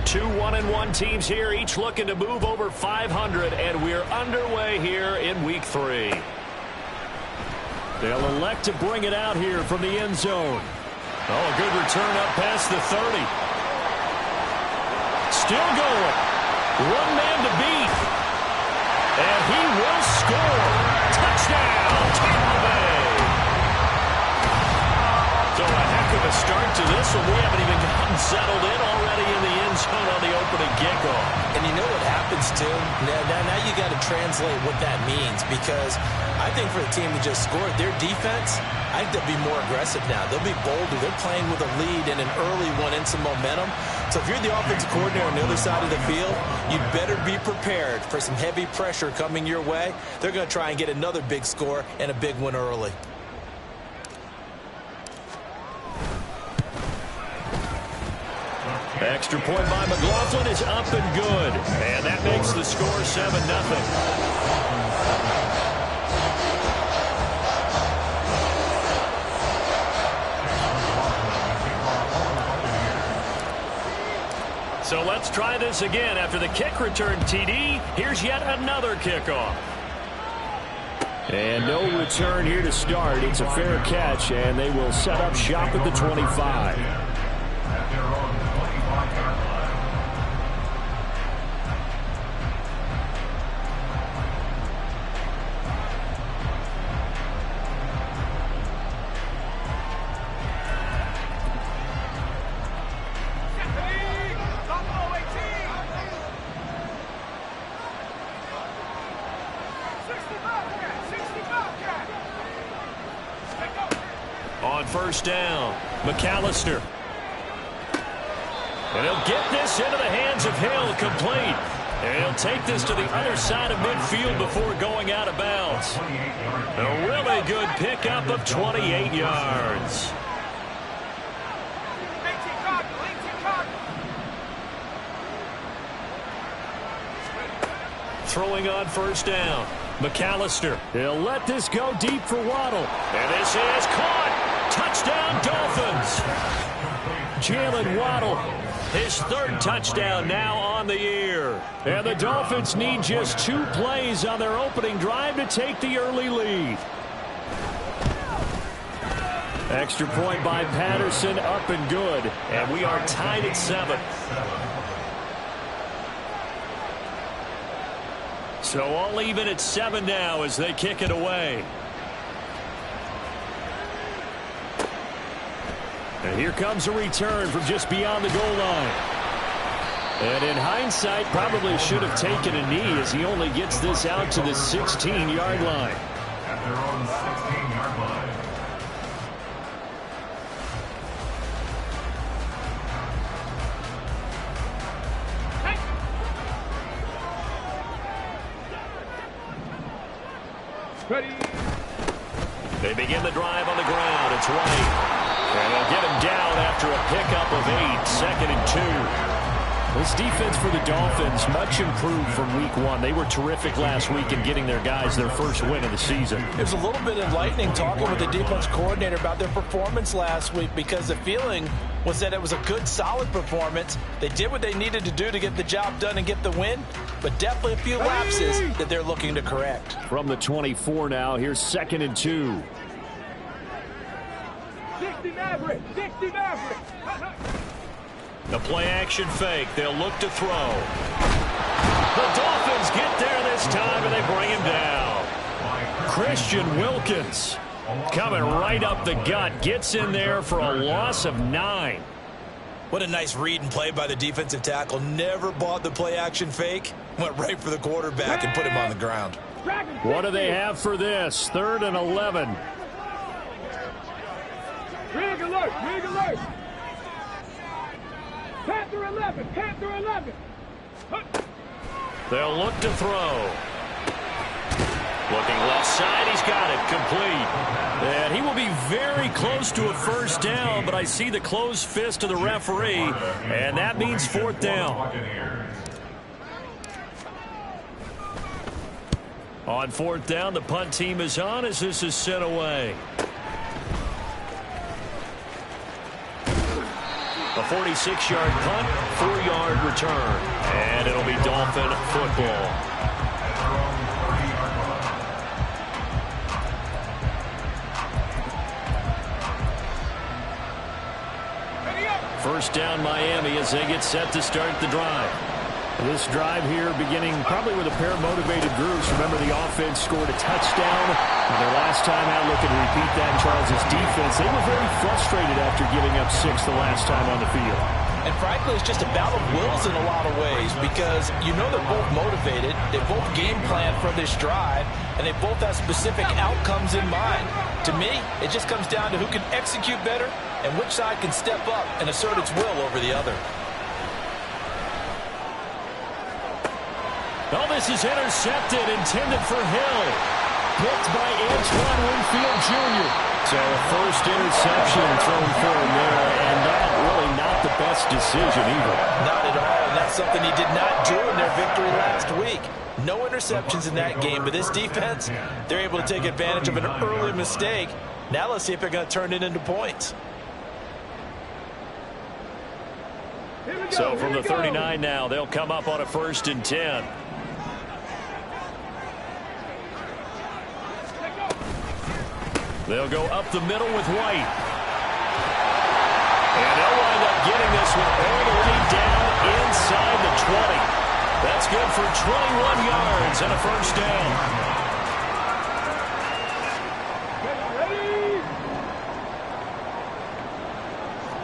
Two 1-1 teams here, each looking to move over 500, and we're underway here in Week 3. They'll elect to bring it out here from the end zone. Oh, a good return up past the 30. Still going. One man to beat. And he will score. Touchdown, Tampa Bay. So a heck of a start to this one. We haven't even gotten settled in already in the end zone on the opening kickoff. And you know what happens, too? Now you got to translate what that means, because I think for the team that just scored, their defense, I think they'll be more aggressive now. They'll be bolder. They're playing with a lead and an early one and some momentum. So if you're the offensive coordinator on the other side of the field, you'd better be prepared for some heavy pressure coming your way. They're going to try and get another big score and a big one early. Extra point by McLaughlin is up and good. And that makes the score 7-0. So let's try this again. After the kick return TD, here's yet another kickoff. And no return here to start. It's a fair catch, and they will set up shop at the 25. On first down, McAllister. And he'll get this into the hands of Hill, complete. And he'll take this to the other side of midfield before going out of bounds. A really good pickup of 28 yards. Throwing on first down, McAllister. He'll let this go deep for Waddle. And this is caught. Touchdown, Dolphins. Jalen Waddle, his third touchdown now on the year. And the Dolphins need just 2 plays on their opening drive to take the early lead. Extra point by Patterson, up and good. And we are tied at 7. So all even at 7 now as they kick it away. And here comes a return from just beyond the goal line. And in hindsight, probably should have taken a knee as he only gets this out to the 16-yard line. At their own 16-yard line. Ready. They begin the drive on the ground. It's White. And they'll get him down after a pickup of 8, 2nd and 2. This defense for the Dolphins much improved from week 1. They were terrific last week in getting their guys their first win of the season. It was a little bit enlightening talking with the defense coordinator about their performance last week, because the feeling was that it was a good, solid performance. They did what they needed to do to get the job done and get the win, but definitely a few lapses that they're looking to correct. From the 24 now, here's 2nd and 2. 60 Maverick! 60 Maverick! The play-action fake. They'll look to throw. The Dolphins get there this time, and they bring him down. Christian Wilkins coming right up the gut. Gets in there for a loss of 9. What a nice read and play by the defensive tackle. Never bought the play-action fake. Went right for the quarterback and put him on the ground. What do they have for this? 3rd and 11. Rig alert! Rig alert! Panther 11! Panther 11! They'll look to throw. Looking left side, he's got it, complete. And he will be very close to a first down, but I see the closed fist of the referee, and that means 4th down. On 4th down, the punt team is on as this is sent away. A 46-yard punt, 4-yard return. And it'll be Dolphin football. First down Miami as they get set to start the drive. This drive here beginning probably with a pair of motivated groups. Remember, the offense scored a touchdown. And their last time out looking to repeat that in Charles' defense. They were very frustrated after giving up 6 the last time on the field. And frankly, it's just a battle of wills in a lot of ways because you know they're both motivated. They both game plan for this drive, and they both have specific outcomes in mind. To me, it just comes down to who can execute better and which side can step up and assert its will over the other. Oh, this is intercepted, intended for Hill. Picked by Antoine Winfield Jr. So a first interception thrown for him there, and that really not the best decision either. Not at all, and that's something he did not do in their victory last week. No interceptions in that game, but this defense, they're able to take advantage of an early mistake. Now let's see if they're going to turn it into points. So from the 39 now, they'll come up on a 1st and 10. They'll go up the middle with White. And they'll wind up getting this one all the way down inside the 20. That's good for 21 yards and a first down. Ready?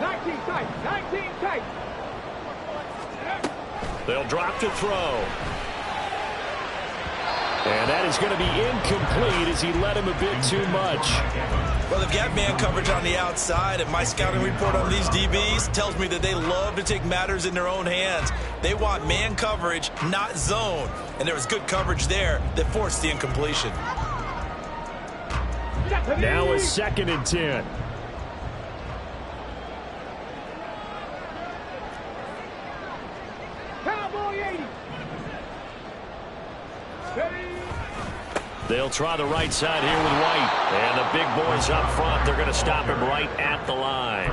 19 tight, 19 tight. They'll drop to throw. And that is going to be incomplete as he led him a bit too much. Well, they've got man coverage on the outside, and my scouting report on these DBs tells me that they love to take matters in their own hands. They want man coverage, not zone. And there was good coverage there that forced the incompletion. Now a 2nd and 10. Cowboy 80. Ready? They'll try the right side here with White. And the big boys up front, they're going to stop him right at the line.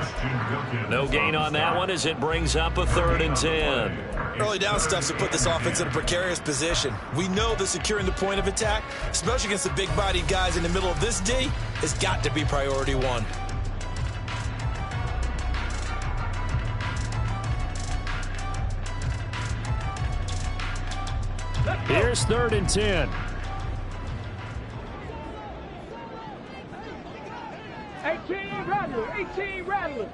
No gain on that one as it brings up a 3rd and 10. Early down stuffs to put this offense in a precarious position. We know that securing the point of attack, especially against the big-bodied guys in the middle of this D, has got to be priority 1. Here's 3rd and 10. 18 Rattler, 18 Rattler.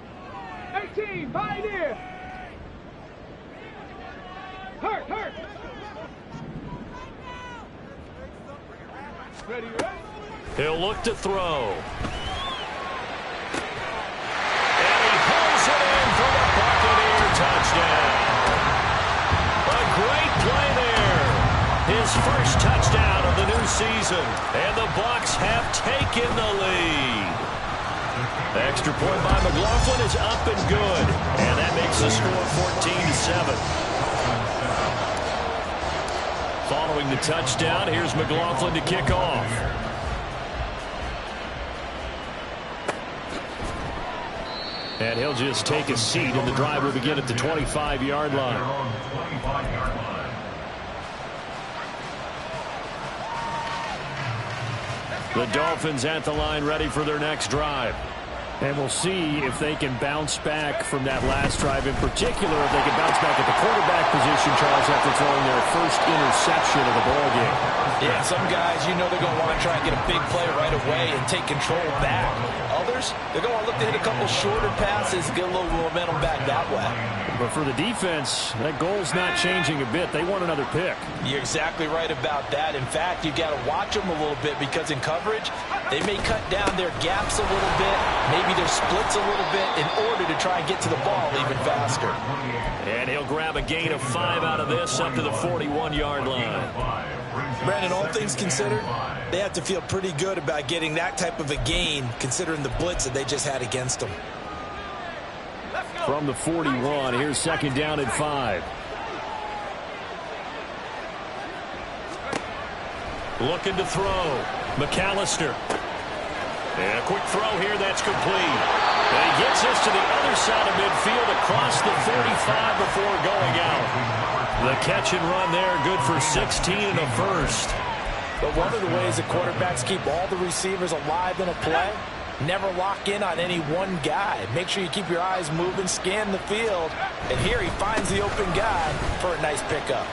18 Pioneer. Hurt. Ready, ready? He'll look to throw. And he pulls it in for the Buccaneer touchdown. A great play there. His first touchdown of the new season. And the Bucs have taken the lead. The extra point by McLaughlin is up and good. And that makes the score 14-7. Following the touchdown, here's McLaughlin to kick off. And he'll just take a seat, and the drive will begin at the 25-yard line. The Dolphins at the line, ready for their next drive. And we'll see if they can bounce back from that last drive. In particular, if they can bounce back at the quarterback position, Charles, after throwing their first interception of the ballgame. Yeah, some guys, you know they're going to want to try and get a big play right away and take control back. Others, they're going to look to hit a couple shorter passes, get a little momentum back that way. But for the defense, that goal's not changing a bit. They want another pick. You're exactly right about that. In fact, you got to watch them a little bit because in coverage, they may cut down their gaps a little bit, maybe their splits a little bit in order to try and get to the ball even faster. And he'll grab a gain of 5 out of this up to the 41-yard line. Brandon, all things considered, they have to feel pretty good about getting that type of a gain considering the blitz that they just had against them. From the 41, here's 2nd down and 5. Looking to throw. McAllister. And a quick throw here that's complete. And he gets us to the other side of midfield across the 45 before going out. The catch and run there, good for 16 and a first. But one of the ways that quarterbacks keep all the receivers alive in a play, never lock in on any one guy. Make sure you keep your eyes moving, scan the field. And here he finds the open guy for a nice pickup.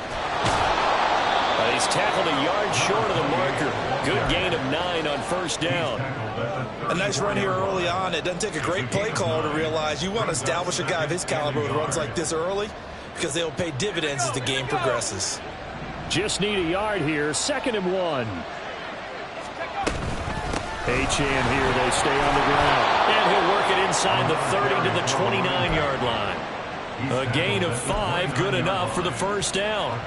He's tackled a yard short of the marker. Good gain of 9 on first down. A nice run here early on. It doesn't take a great play caller to realize you want to establish a guy of his caliber with runs like this early because they'll pay dividends as the game progresses. Just need a yard here. 2nd and 1. Achane here. They stay on the ground. And he'll work it inside the 30 to the 29-yard line. A gain of 5, good enough for the first down.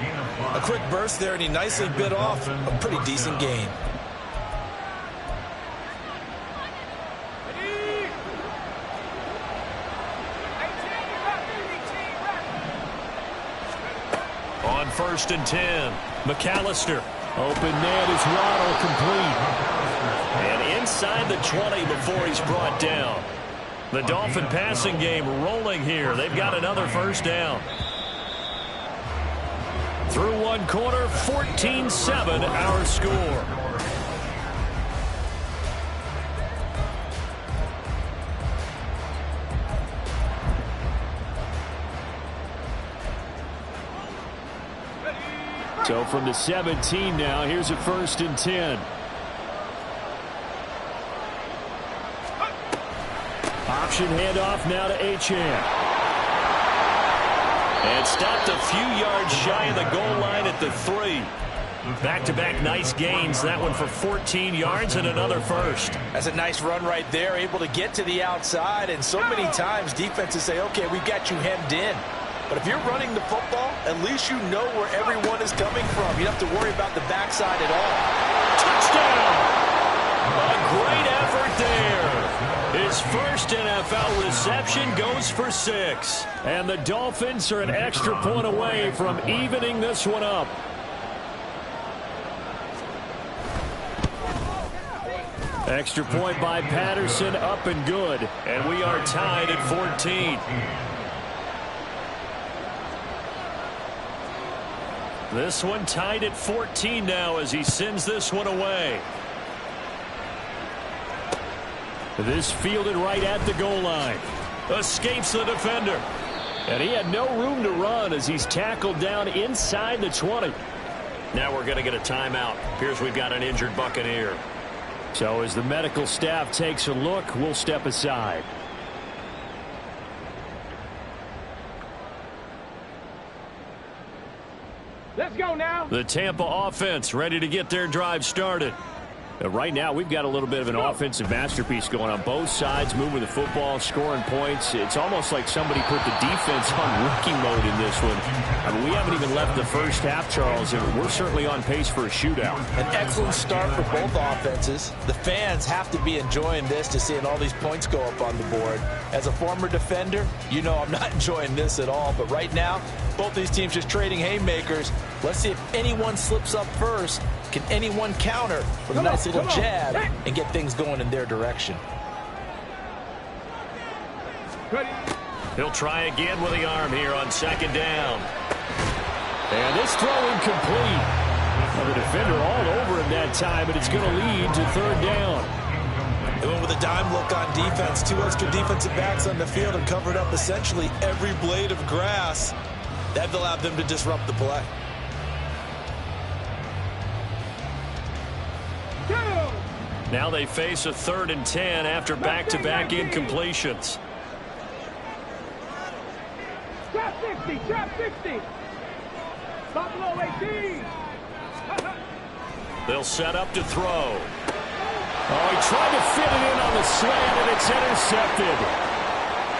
A quick burst there, and he nicely bit off a pretty decent gain. On 1st and 10, McAllister. Open man is Waddle, complete. And inside the 20 before he's brought down. The Dolphin passing game rolling here. They've got another first down. Through one quarter, 14-7 our score. So from the 17 now, here's a 1st and 10. Option handoff now to Achane. And stopped a few yards shy of the goal line at the 3. Back-to-back nice gains. That one for 14 yards and another first. That's a nice run right there, able to get to the outside. And so many times defenses say, okay, we've got you hemmed in. But if you're running the football, at least you know where everyone is coming from. You don't have to worry about the backside at all. Touchdown! A great effort there. His first NFL reception goes for 6. And the Dolphins are an extra point away from evening this one up. Extra point by Patterson, up and good. And we are tied at 14. This one tied at 14 now as he sends this one away. This fielded right at the goal line. Escapes the defender. And he had no room to run as he's tackled down inside the 20. Now we're going to get a timeout. Appears we've got an injured Buccaneer. So as the medical staff takes a look, we'll step aside. Let's go now. The Tampa offense ready to get their drive started. Right now, we've got a little bit of an offensive masterpiece going on both sides, moving the football, scoring points. It's almost like somebody put the defense on rookie mode in this one. I mean, we haven't even left the first half, Charles, and we're certainly on pace for a shootout. An excellent start for both offenses. The fans have to be enjoying this to seeing all these points go up on the board. As a former defender, you know I'm not enjoying this at all. But right now, both these teams just trading haymakers. Let's see if anyone slips up first. Can anyone counter with a nice little jab and get things going in their direction? He'll try again with the arm here on 2nd down. And this throw incomplete. Well, the defender all over him that time, but it's going to lead to 3rd down. They went with a dime look on defense. 2 extra defensive backs on the field and covered up essentially every blade of grass. That allowed them to disrupt the play. Now they face a 3rd and 10 after back-to-back incompletions. Trap 60, trap 60. Buffalo 18. They'll set up to throw. Oh, he tried to fit it in on the slant, and it's intercepted.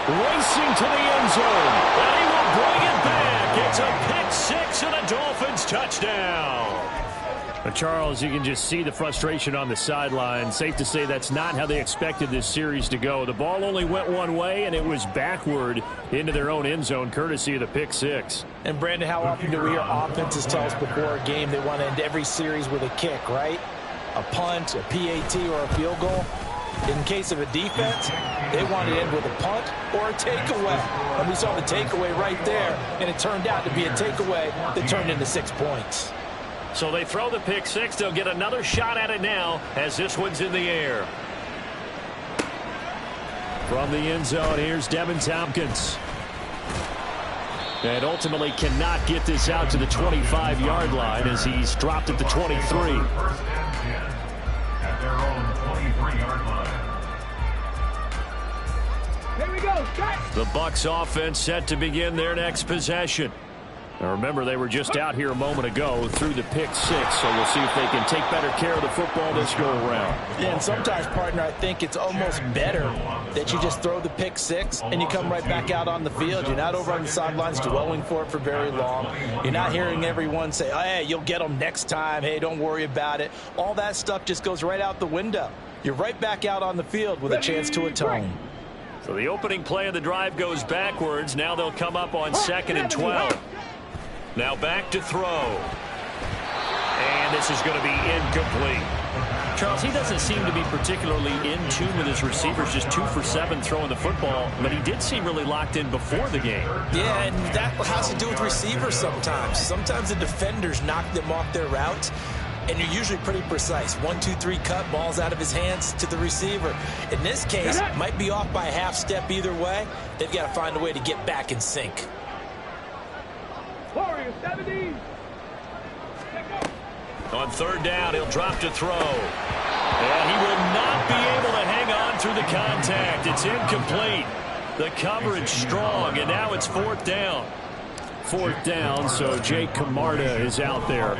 Racing to the end zone. And he will bring it back. It's a pick 6 and a Dolphins touchdown. Charles, you can just see the frustration on the sideline. Safe to say that's not how they expected this series to go. The ball only went one way, and it was backward into their own end zone, courtesy of the pick 6. And, Brandon, how often do we hear offenses tell us before a game they want to end every series with a kick, right? A punt, a PAT, or a field goal? In case of a defense, they want to end with a punt or a takeaway. And we saw the takeaway right there, and it turned out to be a takeaway that turned into 6 points. So they throw the pick six. They'll get another shot at it now as this one's in the air. From the end zone, here's Devin Tompkins. And ultimately cannot get this out to the 25-yard line as he's dropped at the 23. First and 10 at their own 23-yard line. Here we go. Start. The Bucs offense set to begin their next possession. Now remember, they were just out here a moment ago through the pick six, so we'll see if they can take better care of the football this go around. Yeah, and sometimes, partner, I think it's almost better that you just throw the pick six and you come right back out on the field. You're not over on the sidelines dwelling for it for very long. You're not hearing everyone say, oh, hey, you'll get them next time. Hey, don't worry about it. All that stuff just goes right out the window. You're right back out on the field with a chance to atone. So the opening play of the drive goes backwards. Now they'll come up on 2nd and 12. Now back to throw. And this is going to be incomplete. Charles, he doesn't seem to be particularly in tune with his receivers, just 2 for 7 throwing the football, but he did seem really locked in before the game. Yeah, and that has to do with receivers sometimes. Sometimes the defenders knock them off their routes, and you're usually pretty precise. 1, 2, 3 cut, balls out of his hands to the receiver. In this case, might be off by a half step either way. They've got to find a way to get back in sync. Warriors 70. On 3rd down, he'll drop to throw. And he will not be able to hang on through the contact. It's incomplete. The coverage strong, and now it's 4th down. 4th down, so Jake Camarda is out there.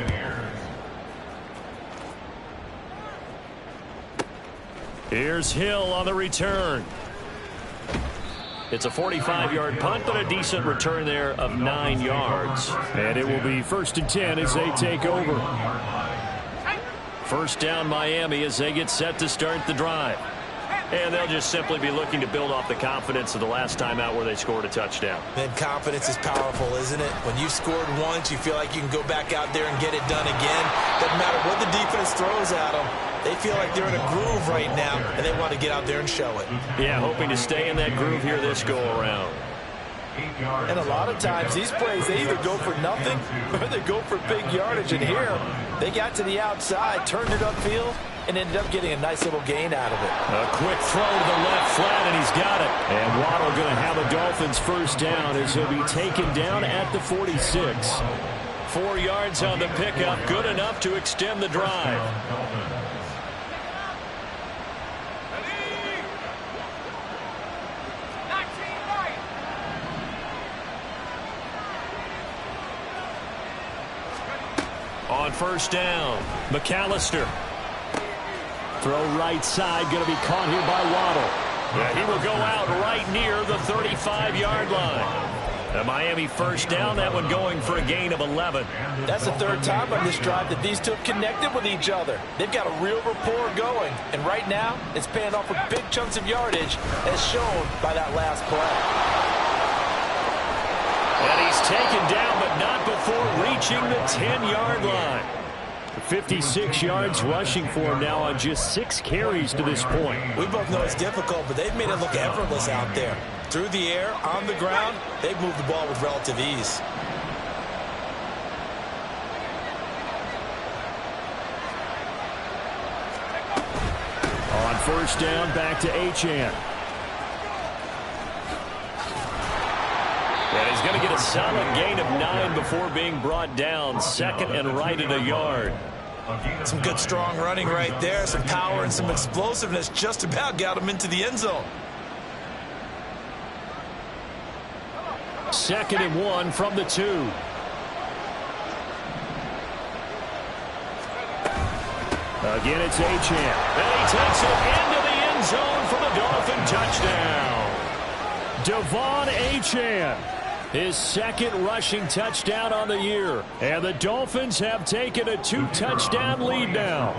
Here's Hill on the return. It's a 45-yard punt, but a decent return there of 9 yards. And it will be 1st and 10 as they take over. 1st down Miami as they get set to start the drive. And they'll just simply be looking to build off the confidence of the last time out where they scored a touchdown. Man, confidence is powerful, isn't it? When you've scored once, you feel like you can go back out there and get it done again. Doesn't matter what the defense throws at them. They feel like they're in a groove right now, and they want to get out there and show it. Yeah, hoping to stay in that groove here this go-around. And a lot of times, these plays, they either go for nothing or they go for big yardage. And here, they got to the outside, turned it upfield, and ended up getting a nice little gain out of it. A quick throw to the left flat, and he's got it. And Waddle going to have a Dolphins 1st down as he'll be taken down at the 46. 4 yards on the pickup, good enough to extend the drive. On 1st down, McAllister. Throw right side, going to be caught here by Waddle. Yeah, he will go out right near the 35-yard line. The Miami 1st down, that one going for a gain of 11. That's the 3rd time on this drive that these two have connected with each other. They've got a real rapport going. And right now, it's paying off with big chunks of yardage, as shown by that last play. And he's taken down, but not before reaching the 10-yard line. 56 yards rushing for him now on just 6 carries to this point. We both know it's difficult, but they've made it look effortless out there. Through the air, on the ground, they've moved the ball with relative ease. On 1st down, back to Achane. And he's going to get a solid gain of 9 before being brought down. 2nd and right at a yard. Some good strong running right there. Some power and some explosiveness just about got him into the end zone. 2nd and 1 from the 2. Again, it's Achane. And he takes it into the end zone for the Dolphin touchdown. Devon Achane, his 2nd rushing touchdown on the year. And the Dolphins have taken a 2-touchdown lead now.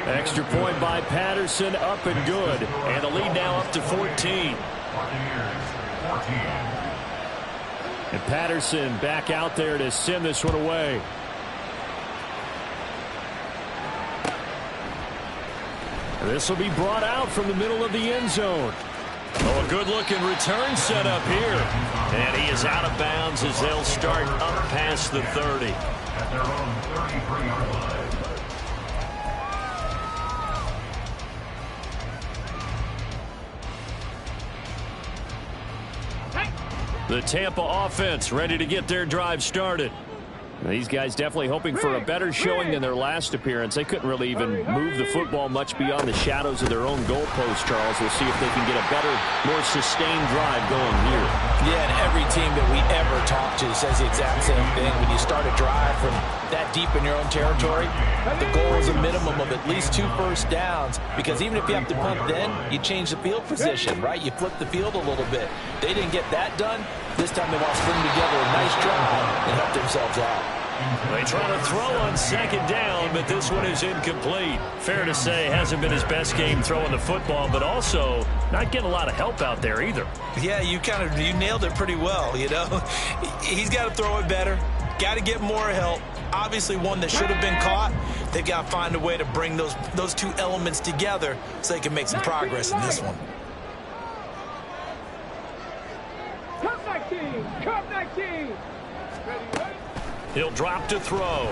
Extra point by Patterson, up and good. And the lead now up to 14. And Patterson back out there to send this one away. This will be brought out from the middle of the end zone. Oh, a good-looking return set up here. And he is out of bounds as they'll start up past the 30. At their own 33-yard line. The Tampa offense ready to get their drive started. These guys definitely hoping for a better showing than their last appearance. They couldn't really even move the football much beyond the shadows of their own goalpost, Charles. We'll see if they can get a better, more sustained drive going here. Yeah, and every team that we ever talk to says the exact same thing. When you start a drive from that deep in your own territory, the goal is a minimum of at least 2 first downs, because even if you have to punt then, you change the field position, right? You flip the field a little bit. They didn't get that done. This time they want to string together a nice drive and help themselves out. They try to throw on second down, but this one is incomplete. Fair to say, hasn't been his best game throwing the football, but also not getting a lot of help out there either. Yeah, you nailed it pretty well, you know. He's got to throw it better. Got to get more help. Obviously one that should have been caught. They've got to find a way to bring those two elements together so they can make some progress in this one. Cup 19. He'll drop to throw. Oh,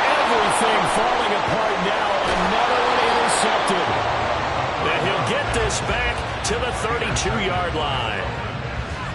everything falling apart now. Another one intercepted. And he'll get this back to the 32-yard line.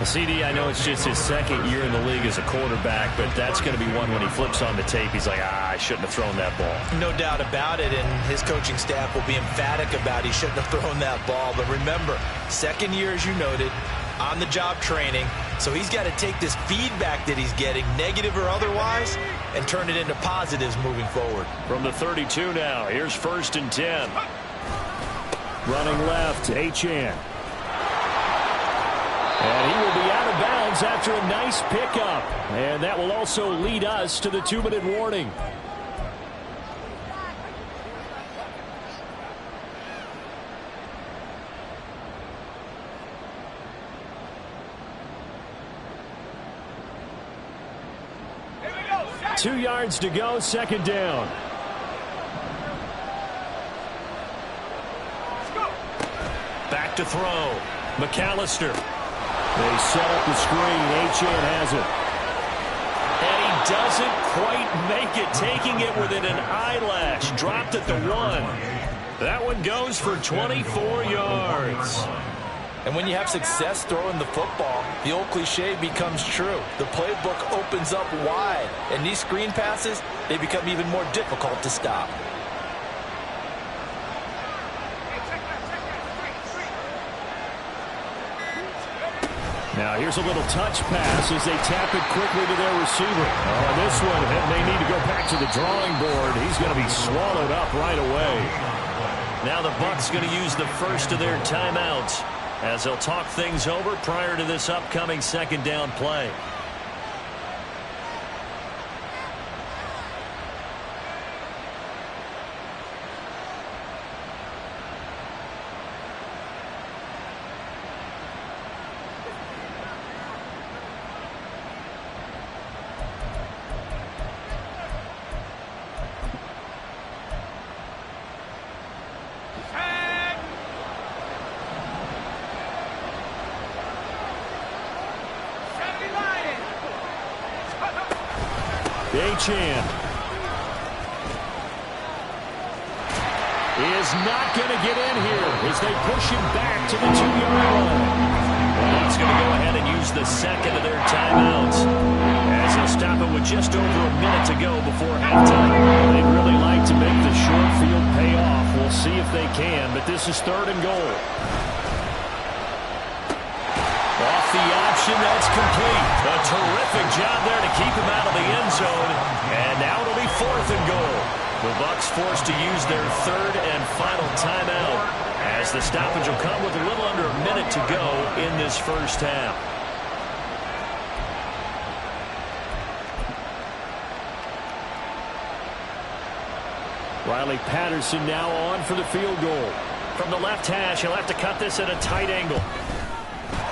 CD, I know it's just his second year in the league as a quarterback, but that's going to be one when he flips on the tape. He's like, I shouldn't have thrown that ball. No doubt about it, and his coaching staff will be emphatic about he shouldn't have thrown that ball. But remember, second year, as you noted, on-the-job training, so he's got to take this feedback that he's getting, negative or otherwise, and turn it into positives moving forward. From the 32 now, here's 1st and 10. Running left, Achane. And he will be out of bounds after a nice pickup. And that will also lead us to the 2-minute warning. Here we go. 2 yards to go, second down. Let's go. Back to throw. McAllister. They set up the screen. Achane has it. And he doesn't quite make it, taking it within an eyelash. Dropped at the 1. That one goes for 24 yards. And when you have success throwing the football, the old cliche becomes true. The playbook opens up wide, and these screen passes, they become even more difficult to stop. Now here's a little touch pass as they tap it quickly to their receiver. Oh, this one, they need to go back to the drawing board. He's going to be swallowed up right away. Now the Bucs going to use the first of their timeouts as they'll talk things over prior to this upcoming second down play. Achane is not going to get in here as they push him back to the 2-yard line. Bucs going to go ahead and use the second of their timeouts as they'll stop it with just over a minute to go before halftime. They'd really like to make the short field pay off. We'll see if they can, but this is 3rd and goal. Off the option, that's complete. A terrific job there to keep him out of the end zone. And now it'll be 4th and goal. The Bucs forced to use their 3rd and final timeout as the stoppage will come with a little under a minute to go in this first half. Riley Patterson now on for the field goal. From the left hash, he'll have to cut this at a tight angle.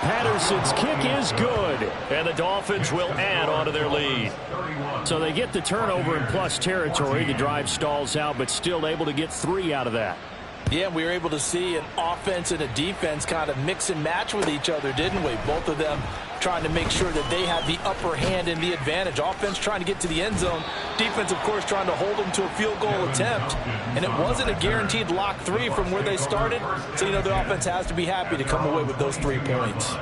Patterson's kick is good. And the Dolphins will add on to their lead. So they get the turnover in plus territory. The drive stalls out, but still able to get 3 out of that. Yeah, we were able to see an offense and a defense kind of mix and match with each other, didn't we? Both of them trying to make sure that they have the upper hand and the advantage. Offense trying to get to the end zone. Defense, of course, trying to hold them to a field goal attempt. And it wasn't a guaranteed lock 3 from where they started. So, the offense has to be happy to come away with those 3 points.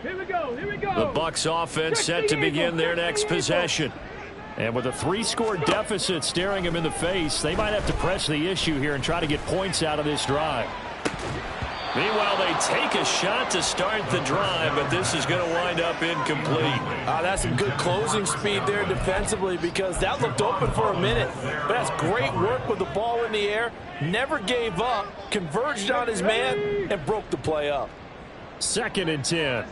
Here we go. The Bucs offense set to begin their next possession. And with a 3-score deficit staring them in the face, they might have to press the issue here and try to get points out of this drive. Meanwhile, they take a shot to start the drive, but this is going to wind up incomplete. That's some good closing speed there defensively, because that looked open for a minute. But that's great work with the ball in the air. Never gave up, converged on his man, and broke the play up. 2nd and 10.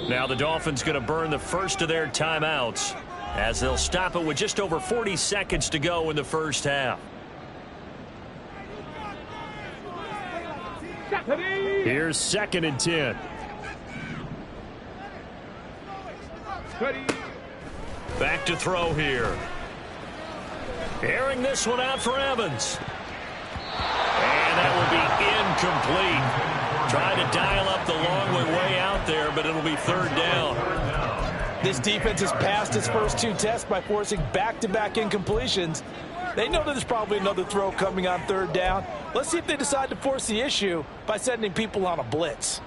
Now the Dolphins going to burn the first of their timeouts as they'll stop it with just over 40 seconds to go in the first half. Here's 2nd and 10. Back to throw here. Airing this one out for Evans. And that will be incomplete. Trying to dial up the long way out there, but it'll be 3rd down. This defense has passed its first 2 tests by forcing back-to-back incompletions. They know that there's probably another throw coming on 3rd down. Let's see if they decide to force the issue by sending people on a blitz.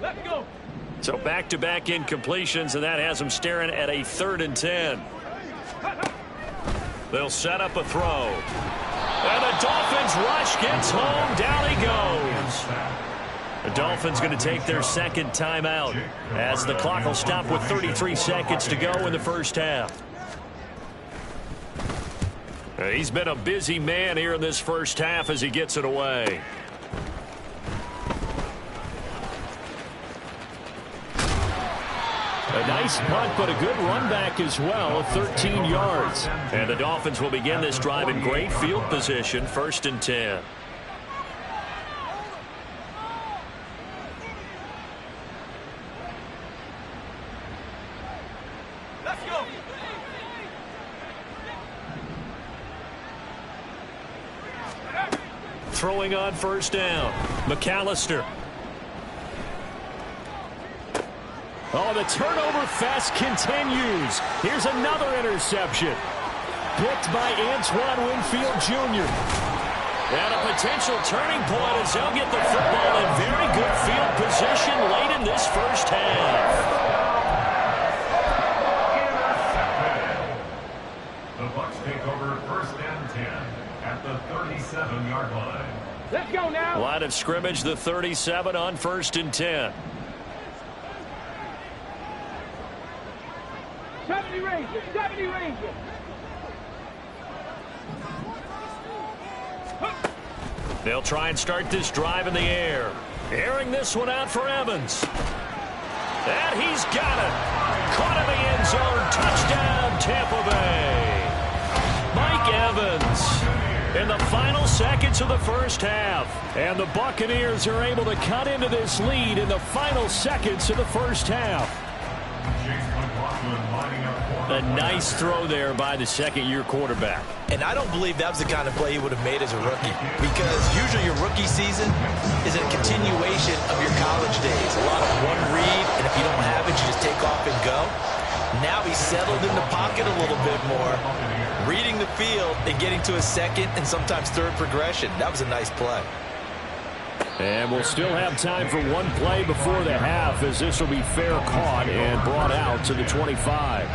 Let's go. So back-to-back incompletions, and that has them staring at a 3rd and 10. They'll set up a throw. And the Dolphins rush gets home. Down he goes. The Dolphins going to take their 2nd timeout as the clock will stop with 33 seconds to go in the first half. He's been a busy man here in this first half as he gets it away. A nice punt, but a good run back as well, 13 yards. And the Dolphins will begin this drive in great field position, 1st and 10. Let's go. Throwing on 1st down, McAllister. Oh, the turnover fest continues. Here's another interception. Picked by Antoine Winfield Jr. And a potential turning point as they'll get the football in very good field position late in this first half. The Bucs take over 1st and 10 at the 37-yard line. Let's go now. Line of scrimmage, the 37 on 1st and 10. 70 Rangers, 70 Rangers. They'll try and start this drive in the air. Airing this one out for Evans. And he's got it. Caught in the end zone. Touchdown, Tampa Bay. Mike Evans in the final seconds of the first half. And the Buccaneers are able to cut into this lead in the final seconds of the first half. A nice throw there by the 2nd-year quarterback. And I don't believe that was the kind of play he would have made as a rookie, because usually your rookie season is a continuation of your college days. A lot of one read, and if you don't have it, you just take off and go. Now he's settled in the pocket a little bit more, reading the field and getting to a 2nd and sometimes 3rd progression. That was a nice play. And we'll still have time for one play before the half, as this will be fair caught and brought out to the 25.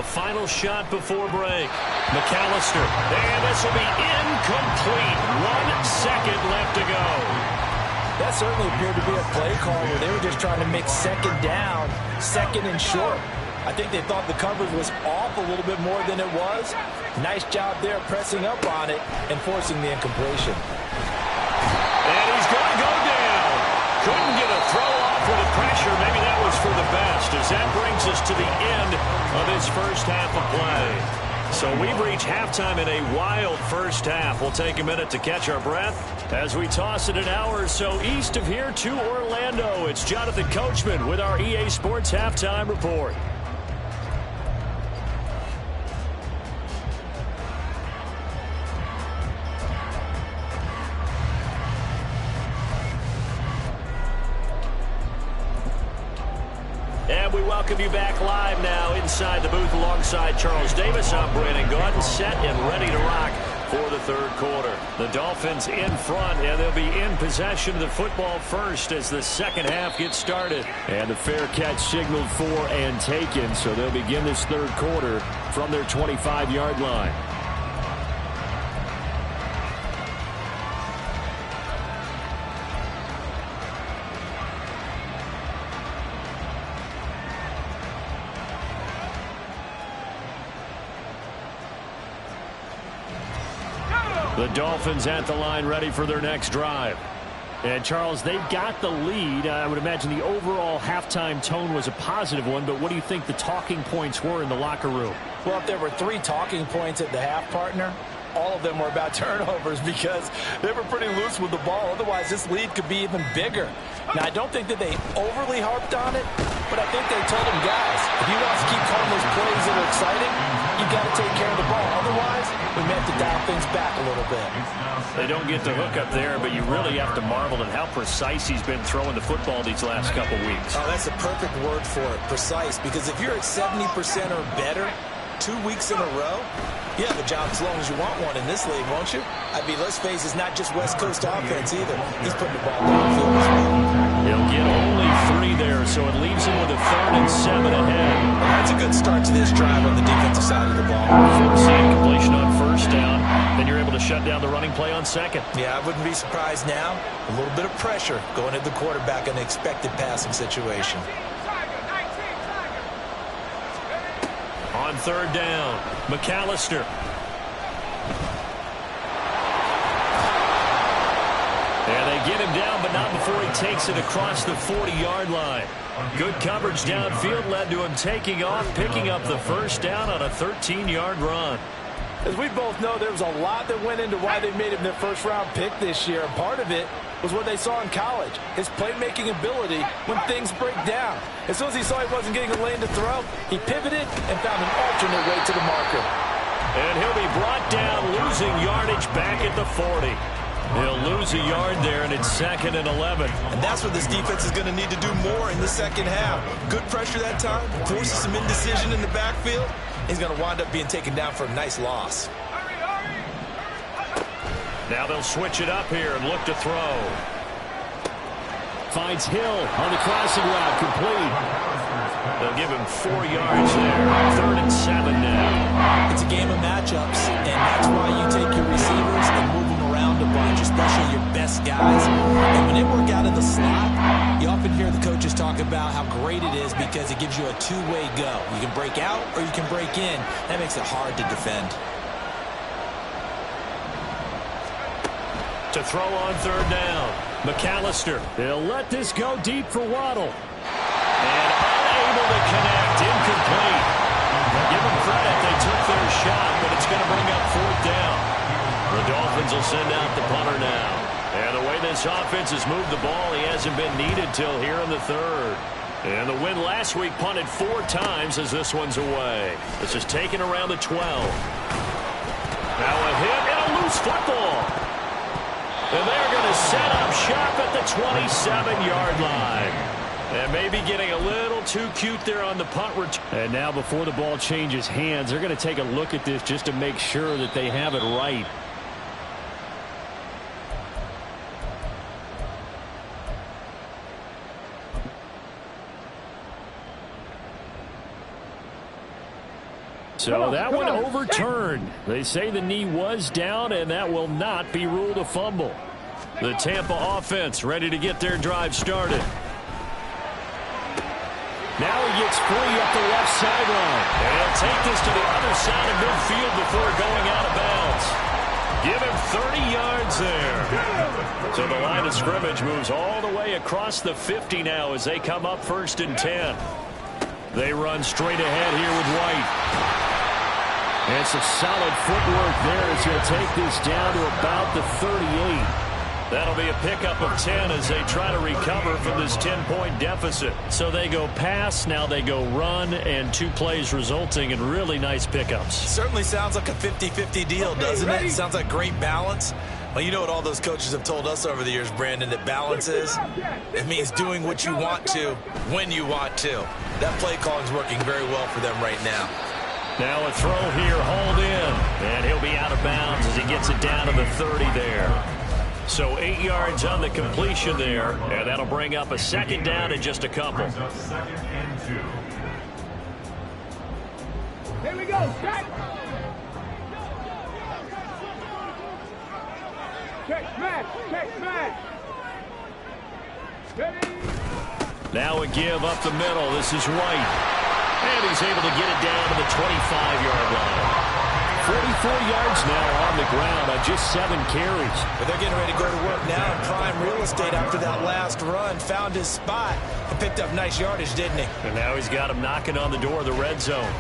The final shot before break. McAllister. And this will be incomplete. 1 second left to go. That certainly appeared to be a play call where they were just trying to make second down, second and short. I think they thought the coverage was off a little bit more than it was. Nice job there pressing up on it and forcing the incompletion. And he's going to go down. Couldn't get a throw off with the pressure. Maybe that was for the best, as that brings us to the end of his first half of play. So we've reached halftime in a wild first half. We'll take a minute to catch our breath as we toss it an hour or so east of here to Orlando. It's Jonathan Coachman with our EA Sports Halftime Report. And we welcome you back live now inside the booth alongside Charles Davis. I'm Brandon Gaudin, set and ready to rock for the third quarter. The Dolphins in front, and they'll be in possession of the football first as the second half gets started. And the fair catch signaled for and taken, so they'll begin this third quarter from their 25-yard line. The Dolphins at the line ready for their next drive. And, Charles, they've got the lead. I would imagine the overall halftime tone was a positive one, but what do you think the talking points were in the locker room? Well, if there were 3 talking points at the half, partner, all of them were about turnovers because they were pretty loose with the ball. Otherwise, this lead could be even bigger. Now, I don't think that they overly harped on it, but I think they told them, guys, if you want to keep calling those plays that are exciting, you got to take care of the ball. Otherwise, we may have to dial things back a little bit. They don't get the hook up there, but you really have to marvel at how precise he's been throwing the football these last couple weeks. Oh, that's the perfect word for it, precise, because if you're at 70% or better 2 weeks in a row, you have a job as long as you want one in this league, won't you? I mean, let's face it, it's not just West Coast offense either. He's putting the ball downfield as well. He'll get only 3 there, so it leaves him with a 3rd and 7 ahead. Well, that's a good start to this drive on the defensive side of the ball. Forcing completion on first down, then you're able to shut down the running play on second. Yeah, I wouldn't be surprised now. A little bit of pressure going at the quarterback in an expected passing situation. On 3rd down, McAllister. And they get him down, but not before he takes it across the 40-yard line. Good coverage downfield led to him taking off, picking up the first down on a 13-yard run. As we both know, there was a lot that went into why they made him their first-round pick this year. And part of it was what they saw in college, his playmaking ability when things break down. As soon as he saw he wasn't getting a lane to throw, he pivoted and found an alternate way to the marker. And he'll be brought down, losing yardage back at the 40. He'll lose a yard there, and it's 2nd and 11. And that's what this defense is going to need to do more in the second half. Good pressure that time, forces some indecision in the backfield. He's going to wind up being taken down for a nice loss. Now they'll switch it up here and look to throw. Finds Hill on the crossing route, complete. They'll give him 4 yards there. 3rd and 7 now. It's a game of matchups, and that's why you take your receivers and move them around a bunch, especially your best guys. And when they work out of the slot, you often hear the coaches talk about how great it is because it gives you a two-way go. You can break out or you can break in. That makes it hard to defend. To throw on 3rd down, McAllister. He'll let this go deep for Waddle. And unable to connect, incomplete. Give them credit, they took their shot, but it's going to bring up 4th down. The Dolphins will send out the punter now. And the way this offense has moved the ball, he hasn't been needed till here in the 3rd. And the win last week punted 4 times as this one's away. This is taken around the 12. Now a hit and a loose football. And they're going to set up shop at the 27-yard line. And maybe getting a little too cute there on the punt return. And now before the ball changes hands, they're going to take a look at this just to make sure that they have it right. So that one overturned. They say the knee was down, and that will not be ruled a fumble. The Tampa offense ready to get their drive started. Now he gets free up the left sideline. And he'll take this to the other side of midfield before going out of bounds. Give him 30 yards there. So the line of scrimmage moves all the way across the 50 now as they come up 1st and 10. They run straight ahead here with White. And some solid footwork there as he'll take this down to about the 38. That'll be a pickup of 10 as they try to recover from this 10-point deficit. So they go pass, now they go run, and 2 plays resulting in really nice pickups. Certainly sounds like a 50-50 deal, doesn't it? It sounds like great balance. Well, you know what all those coaches have told us over the years, Brandon, that balance is? It means doing what you want to when you want to. That play calling is working very well for them right now. Now a throw here, hauled in, and he'll be out of bounds as he gets it down to the 30 there. So 8 yards on the completion there, and that'll bring up a 2nd down in just a couple. Brings up 2nd and 2. Here we go. Check. Check, smash. Check, smash. Ready. Now a give up the middle. This is White. And he's able to get it down to the 25-yard line. 44 yards now on the ground on just 7 carries. But they're getting ready to go to work now in prime real estate after that last run. Found his spot and picked up nice yardage, didn't he? And now he's got him knocking on the door of the red zone.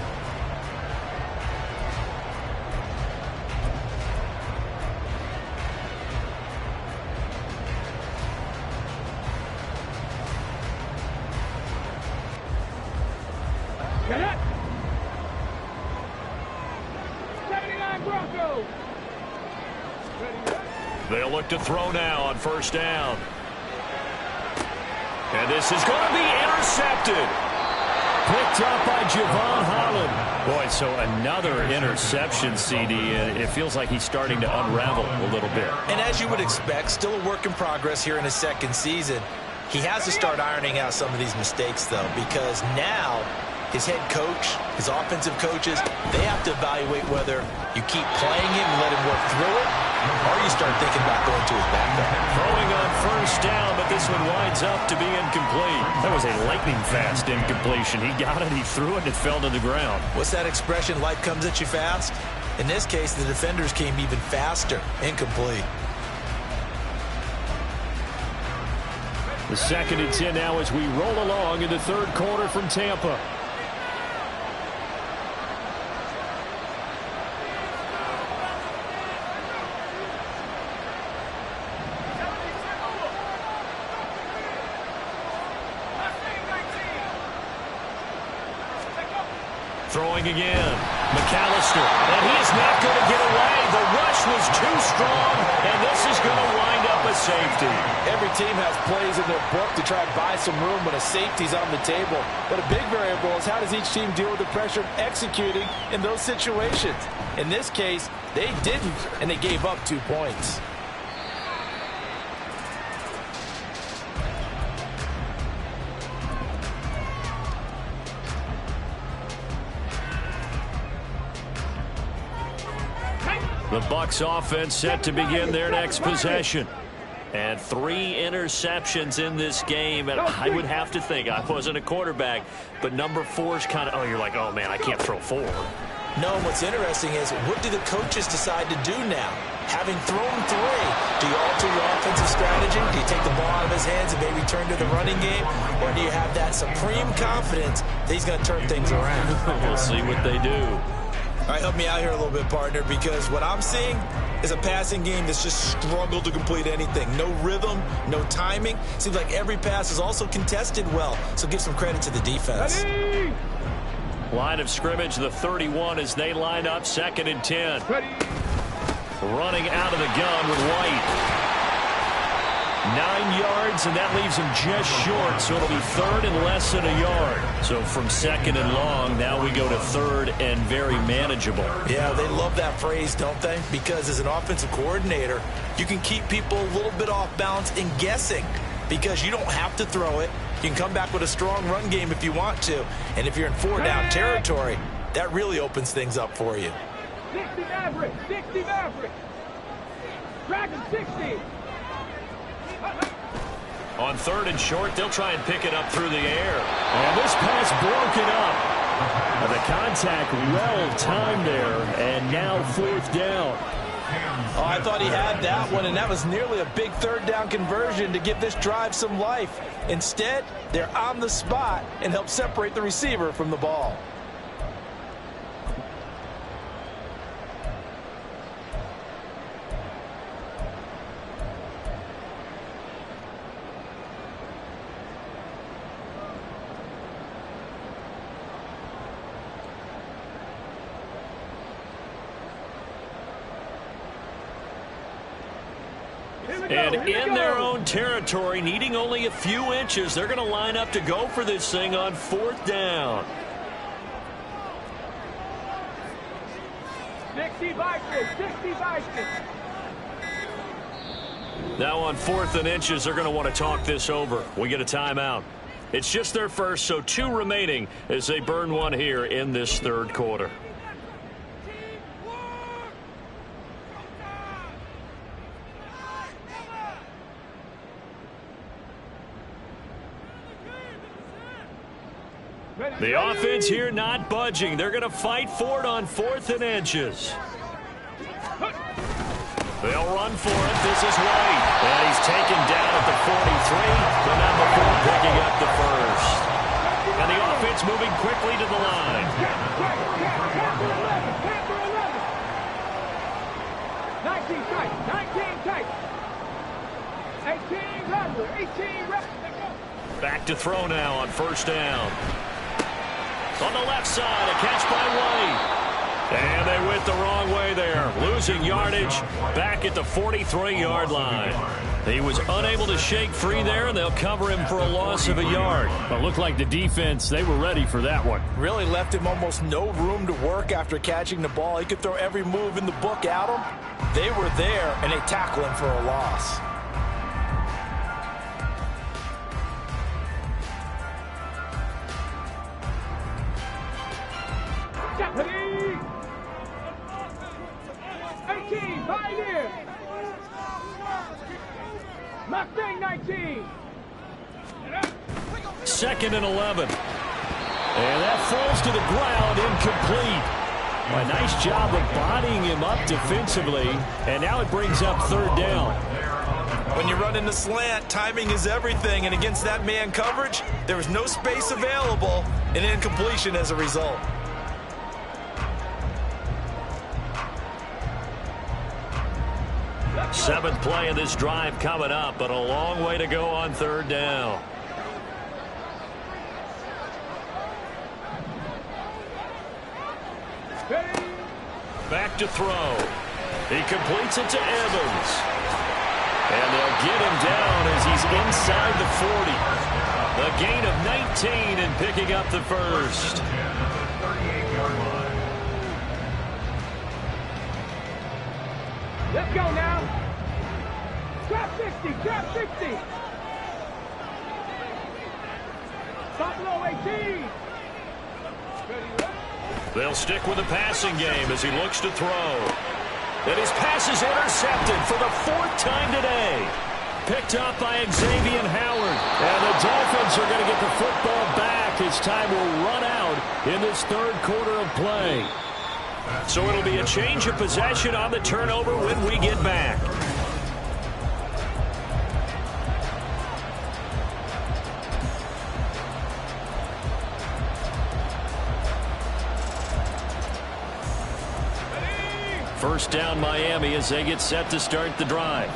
They'll look to throw now on 1st down. And this is going to be intercepted. Picked up by Javon Holland. Boy, so another interception, CD. It feels like he's starting to unravel a little bit. And as you would expect, still a work in progress here in his 2nd season. He has to start ironing out some of these mistakes, though, because now his head coach, his offensive coaches, they have to evaluate whether you keep playing him and let him work through it, or you start thinking about going to his backup. Throwing on 1st down, but this one winds up to be incomplete. That was a lightning-fast incompletion. He got it, he threw it, and it fell to the ground. What's that expression, life comes at you fast? In this case, the defenders came even faster. Incomplete. The 2nd and 10 now as we roll along in the 3rd quarter from Tampa. Throwing again. McAllister. And he is not going to get away. The rush was too strong, and this is going to wind up a safety. Every team has plays in their book to try and buy some room when a safety's on the table. But a big variable is how does each team deal with the pressure of executing in those situations. In this case, they didn't, and they gave up 2 points. The Bucs offense set to begin their next possession. And 3 interceptions in this game. And I would have to think, I wasn't a quarterback, but number 4 is kind of, oh, you're like, oh, man, I can't throw 4. No, and what's interesting is, what do the coaches decide to do now? Having thrown 3, do you alter your offensive strategy? Do you take the ball out of his hands and maybe turn to the running game? Or do you have that supreme confidence that he's going to turn things around? We'll see what they do. All right, help me out here a little bit, partner, because what I'm seeing is a passing game that's just struggled to complete anything. No rhythm, no timing. Seems like every pass is also contested well, so give some credit to the defense. Ready. Line of scrimmage, the 31 as they line up 2nd and 10. Ready. Running out of the gun with White. 9 yards, and that leaves him just short, so it'll be 3rd and less than a yard. So from 2nd and long, now we go to 3rd and very manageable. Yeah, they love that phrase, don't they? Because as an offensive coordinator, you can keep people a little bit off balance and guessing because you don't have to throw it. You can come back with a strong run game if you want to. And if you're in 4-down territory, that really opens things up for you. 60 Maverick, 60 Maverick. Dragon 60. On 3rd and short, they'll try and pick it up through the air. And this pass broken up. And the contact well-timed there, and now 4th down. Oh, I thought he had that one, and that was nearly a big 3rd down conversion to give this drive some life. Instead, they're on the spot and help separate the receiver from the ball. And in their own territory, needing only a few inches, they're going to line up to go for this thing on 4th down. 60 Vikings, 60 Vikings. Now on 4th and inches, they're going to want to talk this over. We get a timeout. It's just their first, so 2 remaining as they burn one here in this 3rd quarter. The offense here not budging. They're going to fight for it on 4th and inches. They'll run for it. This is White. And he's taken down at the 43. The number 4 picking up the first. And the offense moving quickly to the line. 19 tight, 19 tight. 18 under, 18 reps. Back to throw now on 1st down. On the left side, a catch by White. And they went the wrong way there. Losing yardage back at the 43-yard line. He was unable to shake free there, and they'll cover him for a loss of a yard. But it looked like the defense, they were ready for that one. Really left him almost no room to work after catching the ball. He could throw every move in the book at him. They were there, and they tackle him for a loss. Jeopardy! 18, Pioneer! Mustang 19! 2nd and 11. And that falls to the ground, incomplete. A nice job of bodying him up defensively, and now it brings up 3rd down. When you run in the slant, timing is everything, and against that man coverage, there was no space available, and incompletion as a result. Seventh play of this drive coming up, but a long way to go on 3rd down. Back to throw. He completes it to Evans. And they'll get him down as he's inside the 40. A gain of 19 and picking up the first. 38-yard line. Let's go now. Trap 60, trap 60. Buffalo 18. They'll stick with the passing game as he looks to throw. And his pass is intercepted for the 4th time today. Picked up by Xavier Howard. And the Dolphins are going to get the football back as time will run out in this 3rd quarter of play. So it'll be a change of possession on the turnover when we get back. First down Miami as they get set to start the drive.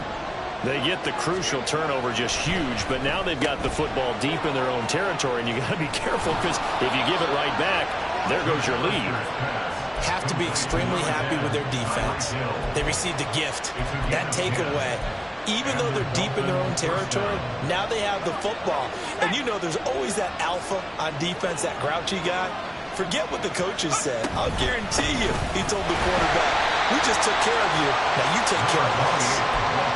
They get the crucial turnover, just huge, but now they've got the football deep in their own territory, and you got to be careful because if you give it right back, there goes your lead. Have to be extremely happy with their defense. They received a gift. That takeaway, even though they're deep in their own territory, now they have the football. And you know there's always that alpha on defense, that grouchy guy. Forget what the coaches said. I'll guarantee you, he told the quarterback, we just took care of you. Now you take care of us.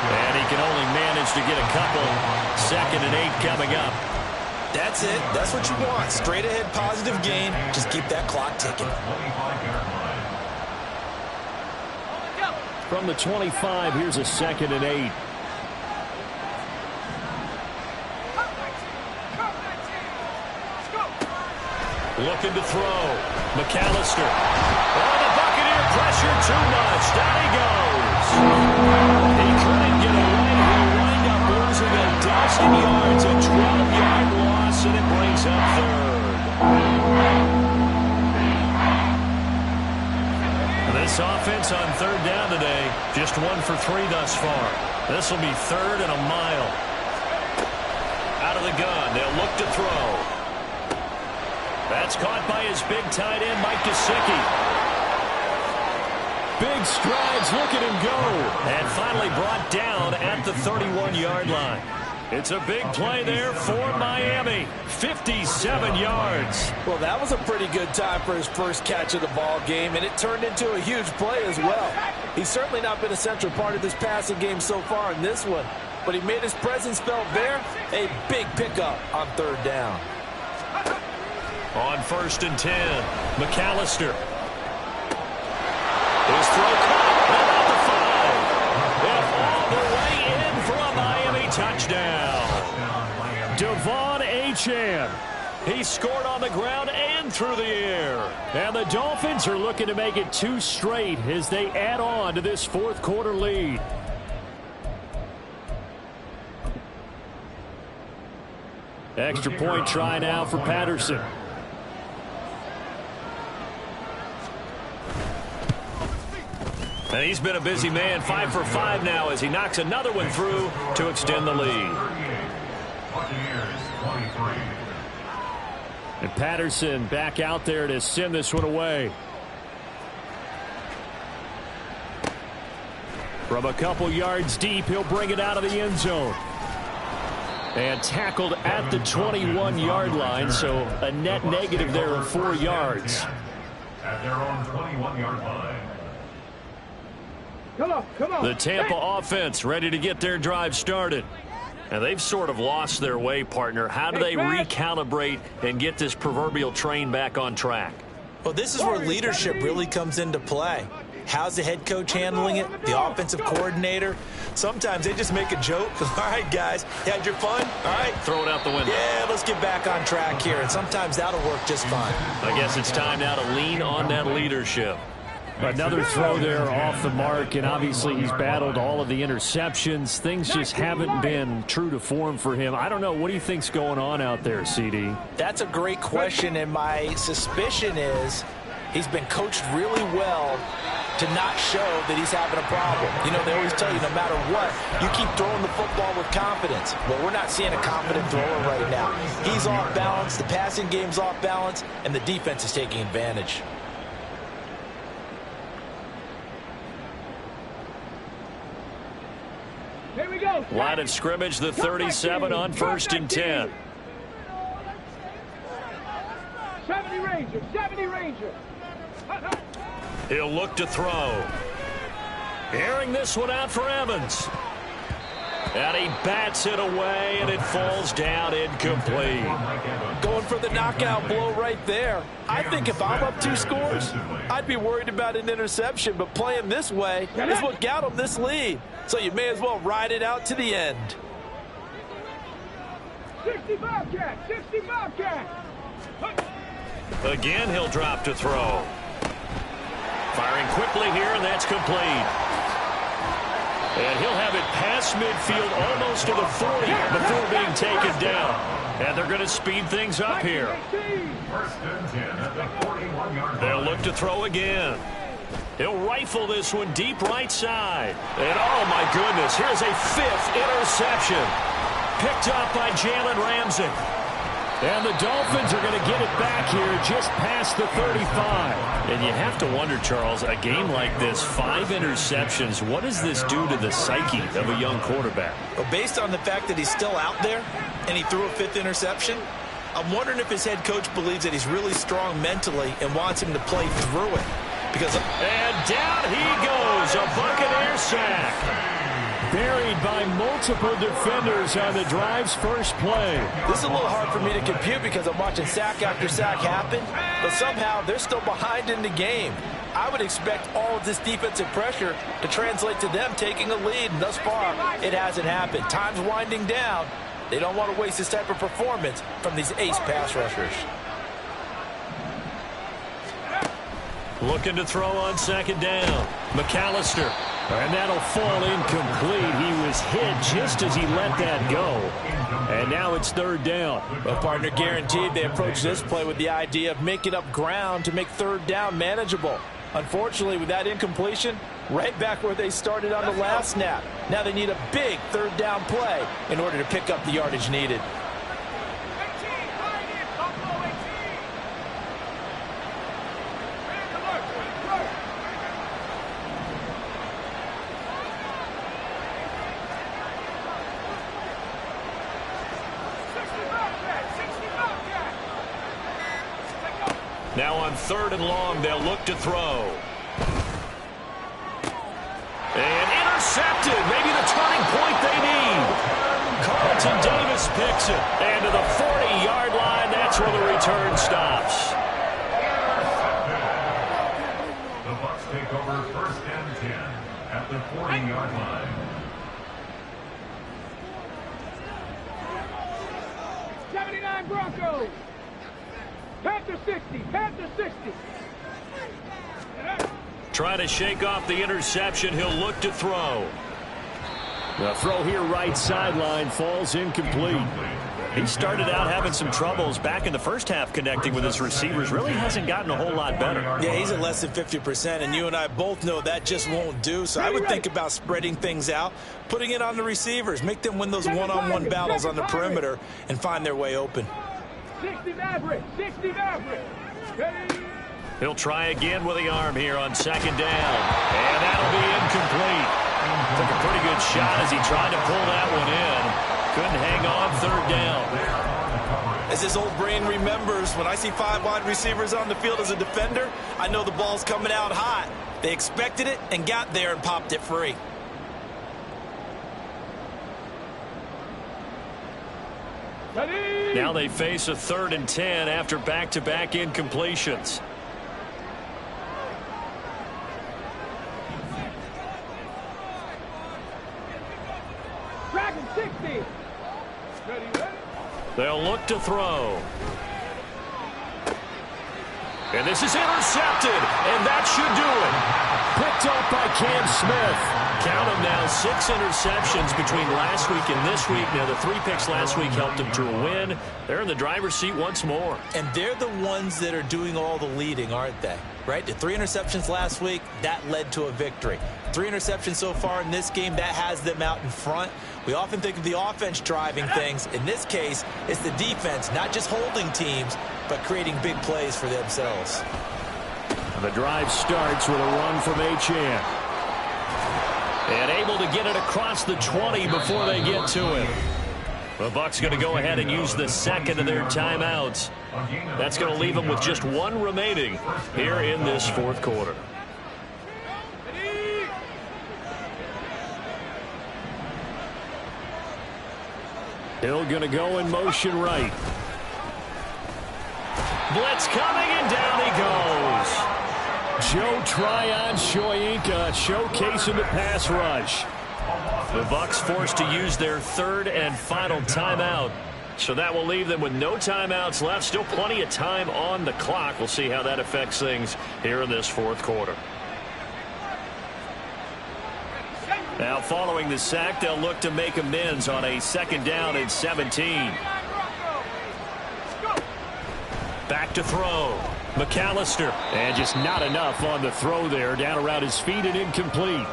And he can only manage to get a couple. 2nd and 8 coming up. That's it. That's what you want. Straight ahead positive gain. Just keep that clock ticking. 25-yard line. From the 25, here's a 2nd and 8. Looking to throw. McAllister. Oh, the Buccaneer pressure too much. Down he goes. He couldn't get away. He'll wind up losing a dozen yards. A 12-yard loss, and it brings up 3rd. This offense on 3rd down today, just 1 for 3 thus far. This will be 3rd and a mile. Out of the gun. They'll look to throw. That's caught by his big tight end, Mike Gesicki. Big strides, look at him go. And finally brought down at the 31-yard line. It's a big play there for Miami. 57 yards. Well, that was a pretty good time for his first catch of the ball game, and it turned into a huge play as well. He's certainly not been a central part of this passing game so far in this one, but he made his presence felt there. A big pickup on 3rd down. On 1st and 10, McAllister. His throw caught about the 5. And all the way in for a Miami touchdown. Devon Achane. He scored on the ground and through the air. And the Dolphins are looking to make it 2 straight as they add on to this 4th quarter lead. Extra point try now for Patterson. And he's been a busy man, 5 for 5 now as he knocks another one through to extend the lead. And Patterson back out there to send this one away. From a couple yards deep, he'll bring it out of the end zone. And tackled at the 21-yard line, so a net negative there of 4 yards. At their own 21-yard line. Come on. The Tampa offense ready to get their drive started. And they've sort of lost their way, partner. How do they recalibrate and get this proverbial train back on track? Well, this is where leadership really comes into play. How's the head coach handling it? The offensive coordinator? Sometimes they just make a joke. All right, guys, you had your fun? All right. Throw it out the window. Yeah, let's get back on track here. And sometimes that'll work just fine. I guess it's time now to lean on that leadership. Another throw there off the mark, and obviously he's battled all of the interceptions. Things just haven't been true to form for him. I don't know. What do you think's going on out there, CD? That's a great question, and my suspicion is he's been coached really well to not show that he's having a problem. You know, they always tell you no matter what, you keep throwing the football with confidence. Well, we're not seeing a confident thrower right now. He's off balance, the passing game's off balance, and the defense is taking advantage. Here we go. Line of scrimmage, the 37 on 1st and 10. 70 Ranger. He'll look to throw. Airing this one out for Evans. And he bats it away, and it falls down incomplete. Going for the knockout blow right there. I think if I'm up 2 scores, I'd be worried about an interception, but playing this way is what got him this lead. So you may as well ride it out to the end. 60 Bobcat. Again, he'll drop to throw. Firing quickly here, and that's complete. And he'll have it past midfield almost to the 40 before being taken down. And they're going to speed things up here. 1st and 10 at the 41-yard line. They'll look to throw again. He'll rifle this one deep right side. And oh my goodness, here's a 5th interception. Picked up by Jalen Ramsey. And the Dolphins are going to get it back here just past the 35. And you have to wonder, Charles, a game like this, 5 interceptions, what does this do to the psyche of a young quarterback? Well, based on the fact that he's still out there and he threw a 5th interception, I'm wondering if his head coach believes that he's really strong mentally and wants him to play through it. And down he goes, a Buccaneer sack. Buried by multiple defenders on the drive's first play. This is a little hard for me to compute because I'm watching sack after sack happen, but somehow they're still behind in the game. I would expect all of this defensive pressure to translate to them taking a lead, and thus far, it hasn't happened. Time's winding down. They don't want to waste this type of performance from these ace pass rushers. Looking to throw on second down. McAllister. And that'll fall incomplete. He was hit just as he let that go. And now it's third down. Well, partner, guaranteed they approach this play with the idea of making up ground to make third down manageable. Unfortunately, with that incompletion, right back where they started on the last snap. Now they need a big third down play in order to pick up the yardage needed. Now on third and long, they'll look to throw. And intercepted. Maybe the turning point they need. Carlton Davis picks it. And to the 40-yard line, that's where the return stops. The Bucs take over first and 10 at the 40-yard line. 79 Broncos. Panther 60. Panther 60. Trying to shake off the interception. He'll look to throw. The throw here right sideline falls incomplete. He started out having some troubles back in the first half connecting with his receivers. Really hasn't gotten a whole lot better. Yeah, he's at less than 50%, and you and I both know that just won't do. So I would think about spreading things out, putting it on the receivers, make them win those one-on-one battles on the perimeter and find their way open. 60 Maverick. 60 Maverick. He'll try again with the arm here on second down. And that'll be incomplete. Took a pretty good shot as he tried to pull that one in. Couldn't hang on third down. As his old brain remembers, when I see 5 wide receivers on the field as a defender, I know the ball's coming out hot. They expected it and got there and popped it free. Now they face a 3rd and 10 after back-to-back incompletions. Dragon 60. They'll look to throw. And this is intercepted, and that should do it. Picked up by Cam Smith. Count them now, 6 interceptions between last week and this week. Now, the 3 picks last week helped them to a win. They're in the driver's seat once more. And they're the ones that are doing all the leading, aren't they? Right? The 3 interceptions last week, that led to a victory. 3 interceptions so far in this game, that has them out in front. We often think of the offense driving things. In this case, it's the defense, not just holding teams, but creating big plays for themselves. The drive starts with a run from Achane. And able to get it across the 20 before they get to it. The Bucs going to go ahead and use the second of their timeouts. That's going to leave them with just 1 remaining here in this 4th quarter. Hill going to go in motion right. Blitz coming, and down he goes. Joe Tryon-Shoyinka showcasing the pass rush. The Bucs forced to use their 3rd and final timeout. So that will leave them with no timeouts left. Still plenty of time on the clock. We'll see how that affects things here in this 4th quarter. Now following the sack, they'll look to make amends on a 2nd down and 17. Back to throw. McAllister. And just not enough on the throw there. Down around his feet and incomplete.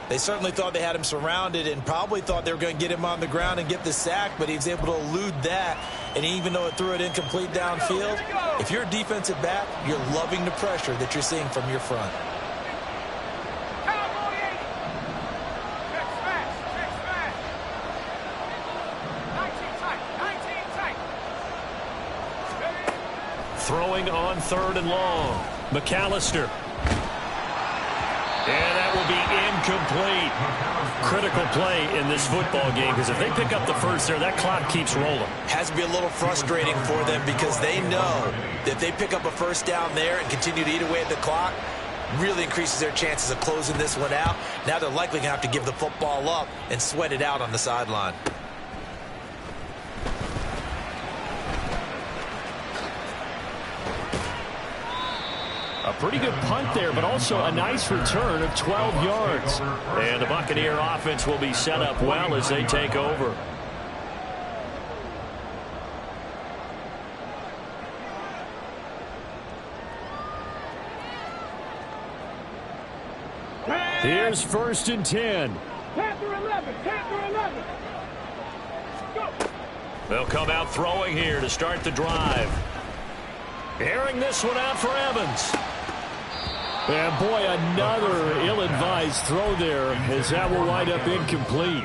They certainly thought they had him surrounded and probably thought they were going to get him on the ground and get the sack, but he was able to elude that. And even though it threw it incomplete downfield, if you're a defensive back, you're loving the pressure that you're seeing from your front. Throwing on 3rd and long. McAllister. And that will be incomplete. Critical play in this football game, because if they pick up the first there, that clock keeps rolling. Has to be a little frustrating for them because they know that if they pick up a first down there and continue to eat away at the clock, really increases their chances of closing this one out. Now they're likely going to have to give the football up and sweat it out on the sideline. A pretty good punt there, but also a nice return of 12 yards. And the Buccaneer offense will be set up well as they take over. Here's 1st and 10. Panther 11, Panther 11. Go. They'll come out throwing here to start the drive. Airing this one out for Evans. And boy, another ill-advised throw there, as that will wind up incomplete.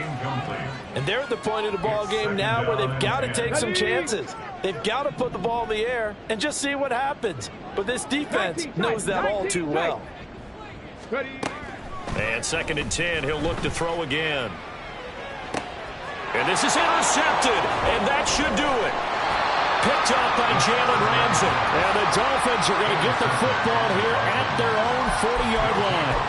And they're at the point of the ball game now where they've got to take some chances. They've got to put the ball in the air and just see what happens. But this defense knows that all too well. And 2nd and 10, he'll look to throw again. And this is intercepted, and that should do it. Picked up by Jalen Ramsey. And the Dolphins are going to get the football here at their own 40-yard line.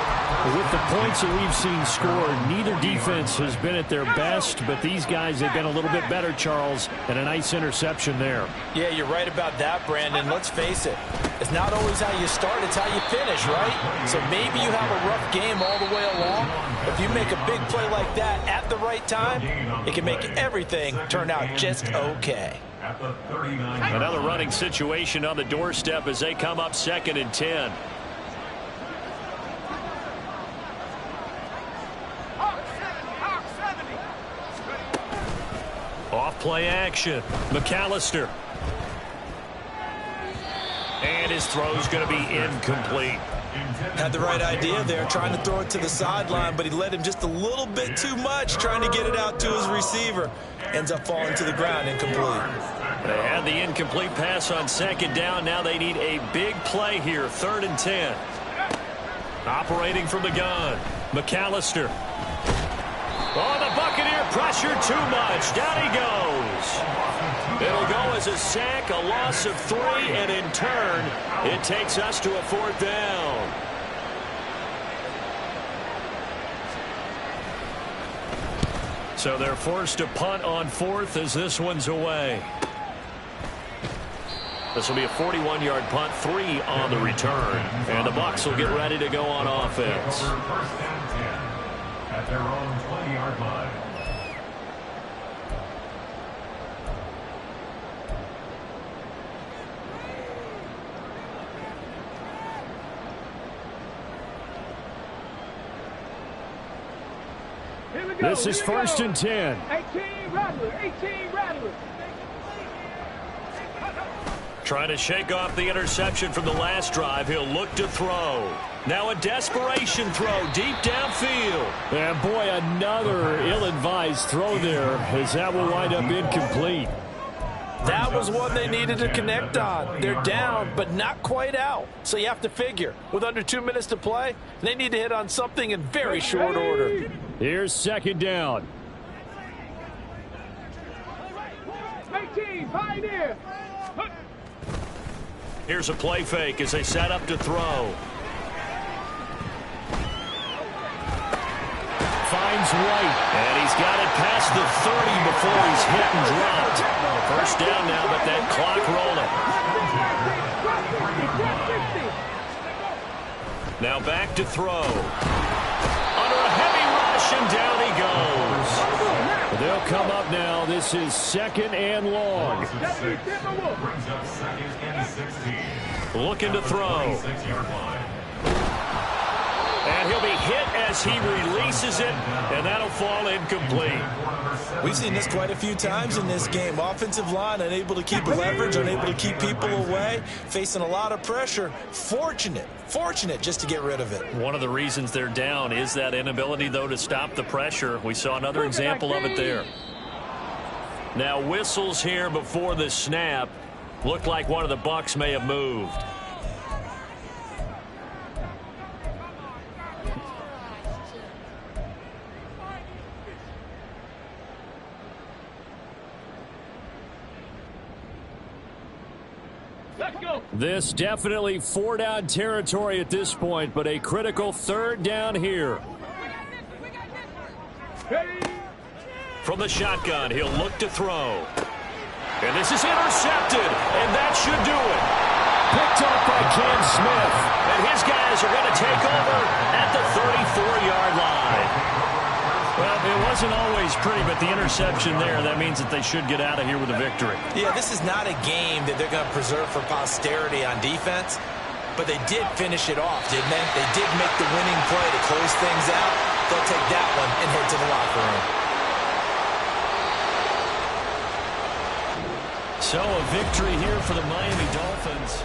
With the points that we've seen scored, neither defense has been at their best, but these guys have been a little bit better, Charles, and a nice interception there. Yeah, you're right about that, Brandon. Let's face it. It's not always how you start, it's how you finish, right? So maybe you have a rough game all the way along. If you make a big play like that at the right time, it can make everything turn out just okay. Another running situation on the doorstep as they come up 2nd and 10. Off play action. McAllister. And his throw's going to be incomplete. Had the right idea there, trying to throw it to the sideline, but he led him just a little bit too much, trying to get it out to his receiver. Ends up falling to the ground, incomplete. They had the incomplete pass on 2nd down. Now they need a big play here, 3rd and 10. Operating from the gun, McAllister. Oh, the Buccaneer pressure too much. Down he goes. It'll go as a sack, a loss of 3, and in turn, it takes us to a 4th down. So they're forced to punt on 4th as this one's away. This will be a 41-yard punt, 3 on the return. And the Bucs will get ready to go on offense. First and 10 at their own 20-yard line. This is 1st and 10. 18 Rattlers, 18 Rattlers. Trying to shake off the interception from the last drive. He'll look to throw. Now a desperation throw deep downfield. And boy, another ill-advised throw there, as that will wind up incomplete. That was one they needed to connect on. They're down, but not quite out. So you have to figure, with under 2 minutes to play, they need to hit on something in very short order. Here's 2nd down. 18, Pioneer. Here's a play fake as they set up to throw. Finds White, and he's got it past the 30 before he's hit and dropped. First down now, but that clock rolling. Now back to throw. Under a heavy rush, and down he goes. They'll come up now. This is 2nd and long. Brings up 2nd and 16. Looking to throw. 6-yard line. And he'll be hit as he releases it, and that'll fall incomplete. We've seen this quite a few times in this game. Offensive line unable to keep leverage, unable to keep people away, facing a lot of pressure. Fortunate just to get rid of it. One of the reasons they're down is that inability, though, to stop the pressure. We saw another example of it there. Now whistles here before the snap. Looked like one of the Bucs may have moved. Let's go. This definitely 4-down territory at this point, but a critical 3rd down here. From the shotgun, he'll look to throw. And this is intercepted, and that should do it. Picked up by Cam Smith, and his guys are going to take over at the 34-yard line. Well, it wasn't always pretty, but the interception there, that means that they should get out of here with a victory. Yeah, this is not a game that they're going to preserve for posterity on defense, but they did finish it off, didn't they? They did make the winning play to close things out. They'll take that one and head to the locker room. So a victory here for the Miami Dolphins.